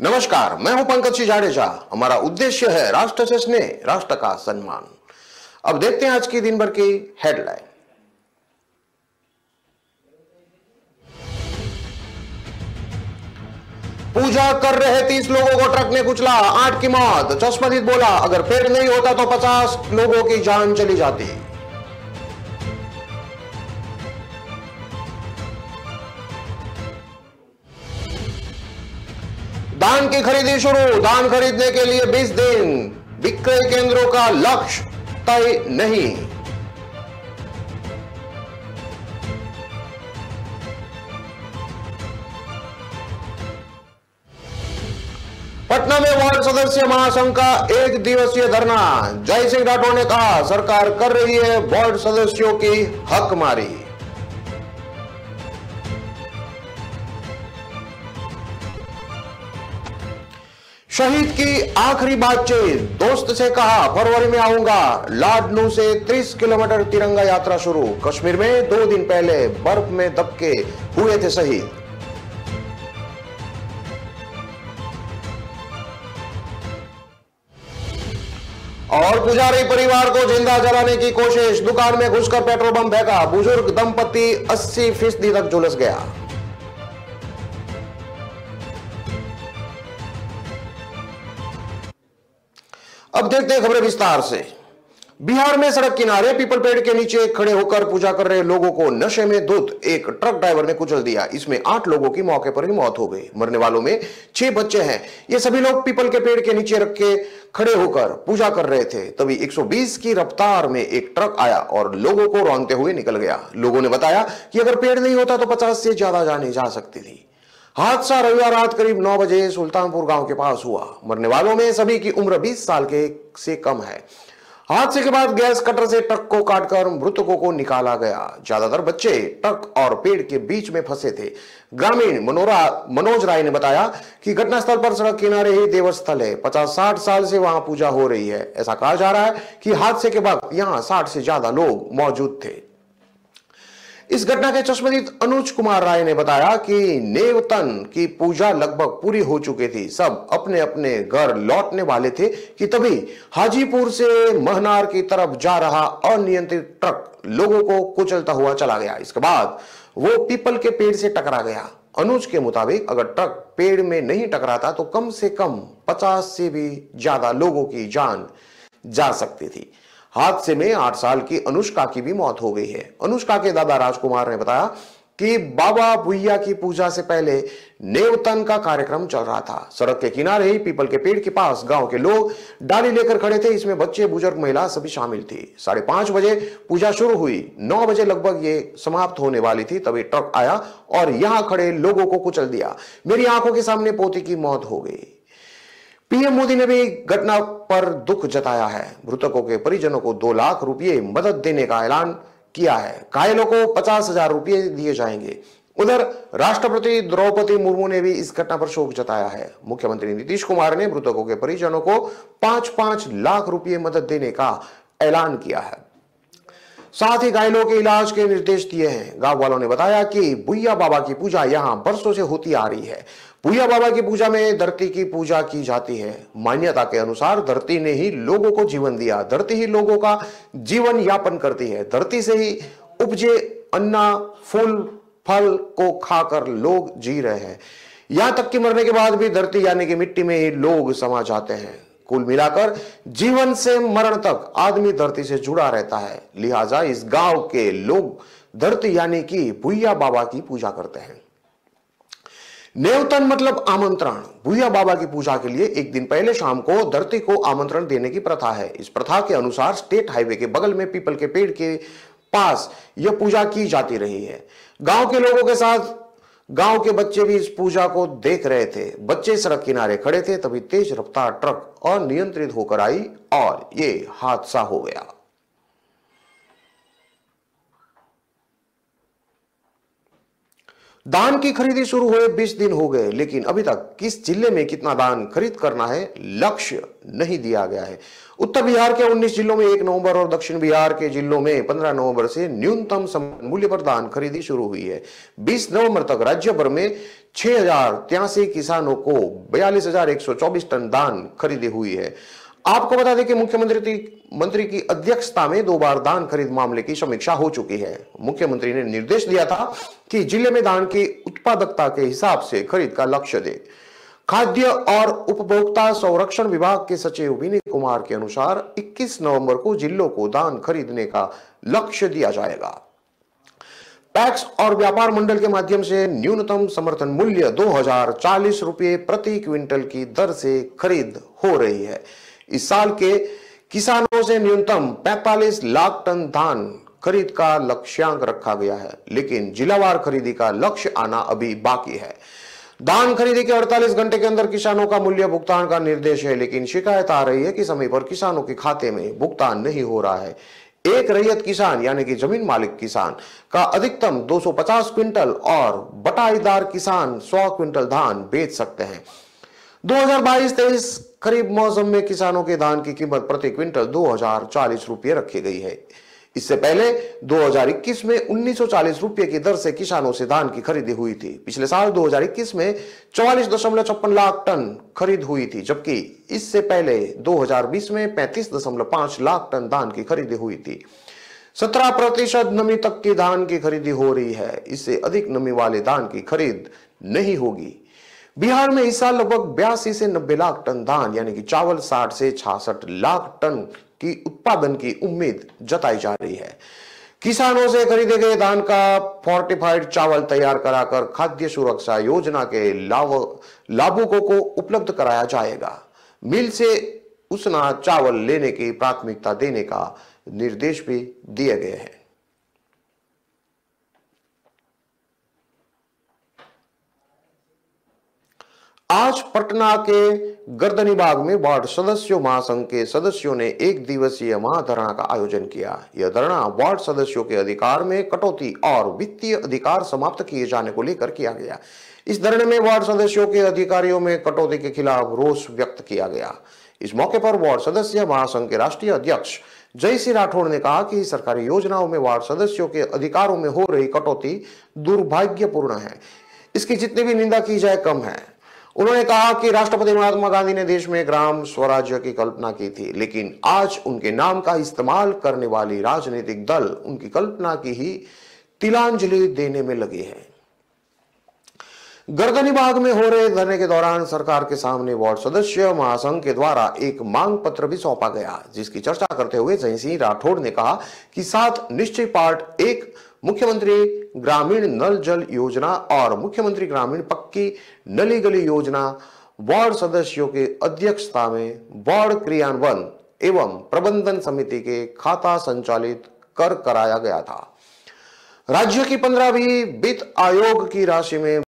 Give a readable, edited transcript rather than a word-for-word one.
नमस्कार, मैं हूं पंकज सिंह जाडेजा। हमारा उद्देश्य है राष्ट्र से स्नेह, राष्ट्र का सम्मान। अब देखते हैं आज की दिन भर की हेडलाइन। पूजा कर रहे 30 लोगों को ट्रक ने कुचला, 8 की मौत। चश्मदीद बोला, अगर पेड़ नहीं होता तो 50 लोगों की जान चली जाती। धान की खरीदी शुरू, धान खरीदने के लिए 20 दिन। विक्रय केंद्रों का लक्ष्य तय नहीं। पटना में वार्ड सदस्य महासंघ का 1 दिवसीय धरना। जय सिंह राठौड़ ने कहा, सरकार कर रही है वार्ड सदस्यों की हकमारी। शहीद की आखिरी बातचीत, दोस्त से कहा फरवरी में आऊंगा। लाडनू से 30 किलोमीटर तिरंगा यात्रा शुरू। कश्मीर में 2 दिन पहले बर्फ में दबके हुए थे शहीद। और पुजारी परिवार को जिंदा जलाने की कोशिश, दुकान में घुसकर पेट्रोल बम फेंका। बुजुर्ग दंपति 80% तक झुलस गया। अब देखते हैं खबरें विस्तार से। बिहार में सड़क किनारे पीपल पेड़ के नीचे खड़े होकर पूजा कर रहे लोगों को नशे में धुत एक ट्रक ड्राइवर ने कुचल दिया। इसमें 8 लोगों की मौके पर ही मौत हो गई। मरने वालों में 6 बच्चे हैं। ये सभी लोग पीपल के पेड़ के नीचे रख के खड़े होकर पूजा कर रहे थे। तभी 120 की रफ्तार में एक ट्रक आया और लोगों को रौंदते हुए निकल गया। लोगों ने बताया कि अगर पेड़ नहीं होता तो 50 से ज्यादा जाने जा सकती थी। हादसा रविवार रात करीब 9 बजे सुल्तानपुर गांव के पास हुआ। मरने वालों में सभी की उम्र 20 साल के से कम है। हादसे के बाद गैस कटर से ट्रक को काटकर मृतकों को निकाला गया। ज्यादातर बच्चे ट्रक और पेड़ के बीच में फंसे थे। ग्रामीण मनोज राय ने बताया कि घटनास्थल पर सड़क किनारे ही देवस्थल है। 50-60 साल से वहां पूजा हो रही है। ऐसा कहा जा रहा है कि हादसे के वक्त यहां 60 से ज्यादा लोग मौजूद थे। इस घटना के चश्मदीद अनुज कुमार राय ने बताया कि नेवतन की पूजा लगभग पूरी हो चुकी थी। सब अपने अपने घर लौटने वाले थे कि तभी हाजीपुर से महनार की तरफ जा रहा अनियंत्रित ट्रक लोगों को कुचलता हुआ चला गया। इसके बाद वो पीपल के पेड़ से टकरा गया। अनुज के मुताबिक अगर ट्रक पेड़ में नहीं टकराता तो कम से कम 50 से भी ज्यादा लोगों की जान जा सकती थी। हादसे में 8 साल की अनुष्का की भी मौत हो गई है। अनुष्का के दादा राजकुमार ने बताया कि बाबा भुइया की पूजा से पहले नेवतन का कार्यक्रम चल रहा था। सड़क के किनारे ही पीपल के पेड़ के पास गांव के लोग डाली लेकर खड़े थे। इसमें बच्चे, बुजुर्ग, महिला सभी शामिल थी। 5:30 बजे पूजा शुरू हुई। 9 बजे लगभग ये समाप्त होने वाली थी। तभी ट्रक आया और यहां खड़े लोगों को कुचल दिया। मेरी आंखों के सामने पोती की मौत हो गई। पीएम मोदी ने भी घटना पर दुख जताया है। मृतकों के परिजनों को 2 लाख रुपए मदद देने का ऐलान किया है। घायलों को 50,000 रुपए दिए जाएंगे। उधर राष्ट्रपति द्रौपदी मुर्मू ने भी इस घटना पर शोक जताया है। मुख्यमंत्री नीतीश कुमार ने मृतकों के परिजनों को 5-5 लाख रुपए मदद देने का ऐलान किया है। साथ ही घायलों के इलाज के निर्देश दिए हैं। गांव वालों ने बताया कि भुइया बाबा की पूजा यहां बरसों से होती आ रही है। भुइया बाबा की पूजा में धरती की पूजा की जाती है। मान्यता के अनुसार धरती ने ही लोगों को जीवन दिया। धरती ही लोगों का जीवन यापन करती है। धरती से ही उपजे अन्ना, फूल, फल को खाकर लोग जी रहे हैं। यहां तक कि मरने के बाद भी धरती यानी कि मिट्टी में ही लोग समा जाते हैं। कुल मिलाकर जीवन से मरण तक आदमी धरती से जुड़ा रहता है। लिहाजा इस गांव के लोग धरती यानी कि भुइया बाबा की पूजा करते हैं। नेवतन मतलब आमंत्रण। भुइया बाबा की पूजा के लिए 1 दिन पहले शाम को धरती को आमंत्रण देने की प्रथा है। इस प्रथा के अनुसार स्टेट हाईवे के बगल में पीपल के पेड़ के पास यह पूजा की जाती रही है। गांव के लोगों के साथ गांव के बच्चे भी इस पूजा को देख रहे थे। बच्चे सड़क किनारे खड़े थे। तभी तेज रफ्तार ट्रक अनियंत्रित होकर आई और ये हादसा हो गया। धान की खरीदी शुरू हुए 20 दिन हो गए, लेकिन अभी तक किस जिले में कितना धान खरीद करना है लक्ष्य नहीं दिया गया है। उत्तर बिहार के 19 जिलों में 1 नवंबर और दक्षिण बिहार के जिलों में 15 नवंबर से न्यूनतम समर्थन मूल्य पर धान खरीदी शुरू हुई है। 20 नवंबर तक राज्य भर में 6083 किसानों को 42,124 टन धान खरीदी हुई है। आपको बता दें कि मुख्यमंत्री की अध्यक्षता में 2 बार धान खरीद मामले की समीक्षा हो चुकी है। मुख्यमंत्री ने निर्देश दिया था कि जिले में धान की उत्पादकता के हिसाब से खरीद का लक्ष्य दे। खाद्य और उपभोक्ता संरक्षण विभाग के सचिव विनीत कुमार के अनुसार 21 नवंबर को जिलों को धान खरीदने का लक्ष्य दिया जाएगा। पैक्स और व्यापार मंडल के माध्यम से न्यूनतम समर्थन मूल्य 2040 रुपये प्रति क्विंटल की दर से खरीद हो रही है। इस साल के किसानों से न्यूनतम 45 लाख टन धान खरीद का लक्ष्यांक रखा गया है, लेकिन जिलावार खरीदी का लक्ष्य आना अभी बाकी है। धान खरीदी के 48 घंटे के अंदर किसानों का मूल्य भुगतान का निर्देश है, लेकिन शिकायत आ रही है कि समय पर किसानों के खाते में भुगतान नहीं हो रहा है। एक रैयत किसान यानी कि जमीन मालिक किसान का अधिकतम 250 क्विंटल और बटाईदार किसान 100 क्विंटल धान बेच सकते हैं। 2022-23 खरीफ मौसम में किसानों के धान की कीमत प्रति क्विंटल 2040 रुपये रखी गई है। इससे पहले 2021 में 1940 रुपये की दर से किसानों से धान की खरीदी हुई थी। पिछले साल 2021 में 44.56 लाख टन खरीद हुई थी, जबकि इससे पहले 2020 में 35.5 लाख टन धान की खरीदी हुई थी। 17% नमी तक की धान की खरीदी हो रही है। इससे अधिक नमी वाले धान की खरीद नहीं होगी। बिहार में इस साल लगभग 82 से 90 लाख टन धान यानी कि चावल 60 से 66 लाख टन की उत्पादन की उम्मीद जताई जा रही है। किसानों से खरीदे गए धान का फोर्टिफाइड चावल तैयार कराकर खाद्य सुरक्षा योजना के लाभुकों को उपलब्ध कराया जाएगा। मिल से उसना चावल लेने की प्राथमिकता देने का निर्देश भी दिए गए हैं। आज पटना के गर्दनीबाग में वार्ड सदस्यों महासंघ के सदस्यों ने 1 दिवसीय महाधरना का आयोजन किया। यह धरना वार्ड सदस्यों के अधिकार में कटौती और वित्तीय अधिकार समाप्त किए जाने को लेकर किया गया। इस धरने में वार्ड सदस्यों के अधिकारियों में कटौती के खिलाफ रोष व्यक्त किया गया। इस मौके पर वार्ड सदस्य महासंघ के राष्ट्रीय अध्यक्ष जय सिंह राठौड़ ने कहा कि सरकारी योजनाओं में वार्ड सदस्यों के अधिकारों में हो रही कटौती दुर्भाग्यपूर्ण है। इसकी जितनी भी निंदा की जाए कम है। उन्होंने कहा कि राष्ट्रपति महात्मा गांधी ने देश में ग्राम स्वराज्य की कल्पना की थी, लेकिन आज उनके नाम का इस्तेमाल करने वाली राजनीतिक दल उनकी कल्पना की ही तिलांजलि देने में लगे हैं। गर्दनीबाग में हो रहे धरने के दौरान सरकार के सामने वार्ड सदस्य महासंघ के द्वारा एक मांग पत्र भी सौंपा गया, जिसकी चर्चा करते हुए जय सिंह राठौड़ ने कहा कि 7 निश्चय पार्ट 1 मुख्यमंत्री ग्रामीण नल जल योजना और मुख्यमंत्री ग्रामीण पक्की नली गली योजना वार्ड सदस्यों के अध्यक्षता में वार्ड क्रियान्वयन एवं प्रबंधन समिति के खाता संचालित कर कराया गया था। राज्य की 15वीं वित्त आयोग की राशि में